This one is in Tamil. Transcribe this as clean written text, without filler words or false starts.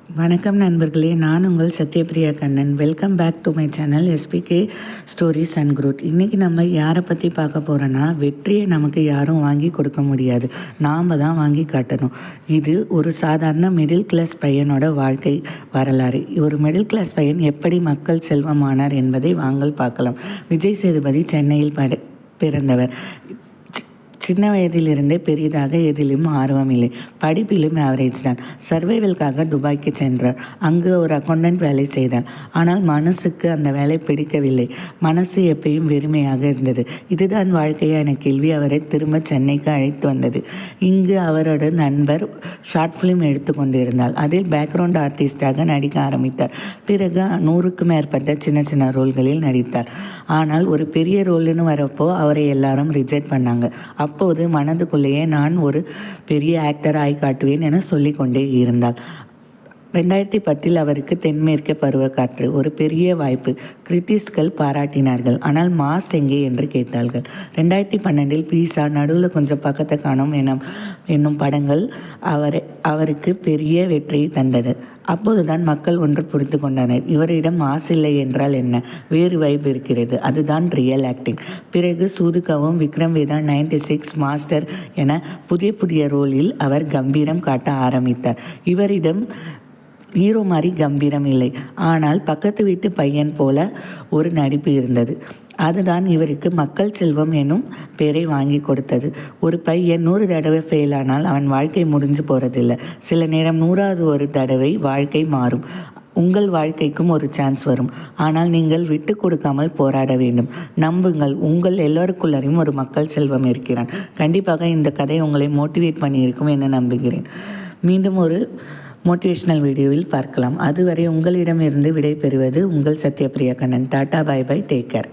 வணக்கம் நண்பர்களே, நான் உங்கள் Sathyapriya Kannan. Welcome back to my channel SPK stories and growth. இன்றைக்கி நம்ம யாரை பற்றி பார்க்க போகிறோன்னா, வெற்றியை நமக்கு யாரும் வாங்கி கொடுக்க முடியாது, நாம் தான் வாங்கி காட்டணும். இது ஒரு சாதாரண மிடில் கிளாஸ் பையனோட வாழ்க்கை வரலாறு. ஒரு மிடில் கிளாஸ் பையன் எப்படி மக்கள் செல்வமானார் என்பதை வாங்கள் பார்க்கலாம். விஜய் சேதுபதி சென்னையில் பிறந்தவர். சின்ன வயதிலிருந்தே பெரிதாக எதிலும் ஆர்வமில்லை. படிப்பிலும் ஆவரேஜ் தான். சர்வைவலுக்காக துபாய்க்கு சென்றார். அங்கு ஒரு அக்கௌண்டன்ட் வேலை செய்தார். ஆனால் மனசுக்கு அந்த வேலை பிடிக்கவில்லை. மனசு எப்பயும் வெறுமையாக இருந்தது. இதுதான் வாழ்க்கையான கேள்வி அவரை திரும்ப சென்னைக்கு அழைத்து வந்தது. இங்கு அவரோட நண்பர் ஷார்ட் ஃபிலிம் எடுத்து கொண்டிருந்தார். அதில் பேக்ரவுண்ட் ஆர்டிஸ்டாக நடிக்க ஆரம்பித்தார். பிறகு 100க்கும் மேற்பட்ட சின்ன சின்ன ரோல்களில் நடித்தார். ஆனால் ஒரு பெரிய ரோல்னு வரப்போ அவரை எல்லாரும் ரிஜெக்ட் பண்ணாங்க. அப்போது மனதுக்குள்ளேயே நான் ஒரு பெரிய ஆக்டர் ஆகி காட்டுவேன் என சொல்லிக்கொண்டே இருந்தாள். 2010 அவருக்கு தென்மேற்கு பருவக்காற்று ஒரு பெரிய வாய்ப்பு. கிரிட்டிக்ஸ்கள் பாராட்டினார்கள். ஆனால் மாஸ் எங்கே என்று கேட்டார்கள். 2012 பீஸா, நடுவில் கொஞ்சம் பக்கத்தை காணும் என்னும் படங்கள் அவருக்கு பெரிய வெற்றியை தந்தது. அப்போதுதான் மக்கள் ஒன்று புரிந்து கொண்டனர். இவரிடம் மாஸ் இல்லை என்றால் என்ன, வேறு வைப் இருக்கிறது, அதுதான் ரியல் ஆக்டிங். பிறகு சூதுகவும் விக்ரம் வேதா 96 மாஸ்டர் என புதிய ரோலில் அவர் கம்பீரம் காட்ட ஆரம்பித்தார். இவரிடம் ஹீரோ மாதிரி கம்பீரம் இல்லை, ஆனால் பக்கத்து வீட்டு பையன் போல ஒரு நடிப்பு இருந்தது. அதுதான் இவருக்கு மக்கள் செல்வம் எனும் பெயரை வாங்கி கொடுத்தது. ஒரு பையன் 100 தடவை ஃபெயில் ஆனால் அவன் வாழ்க்கை முடிஞ்சு போகிறதில்லை. சில நேரம் 100வது ஒரு தடவை வாழ்க்கை மாறும். உங்கள் வாழ்க்கைக்கும் ஒரு சான்ஸ் வரும். ஆனால் நீங்கள் விட்டு கொடுக்காமல் போராட வேண்டும். நம்புங்கள், உங்கள் எல்லோருக்குள்ளரையும் ஒரு மக்கள் செல்வம் இருக்கிறான். கண்டிப்பாக இந்த கதை உங்களை மோட்டிவேட் பண்ணியிருக்கும் என நம்புகிறேன். மீண்டும் ஒரு மோட்டிவேஷனல் வீடியோவில் பார்க்கலாம். அதுவரை உங்களிடமிருந்து விடை பெறுவது உங்கள் சத்யபிரியா கண்ணன். டாடா, பை பை, டேக் கேர்.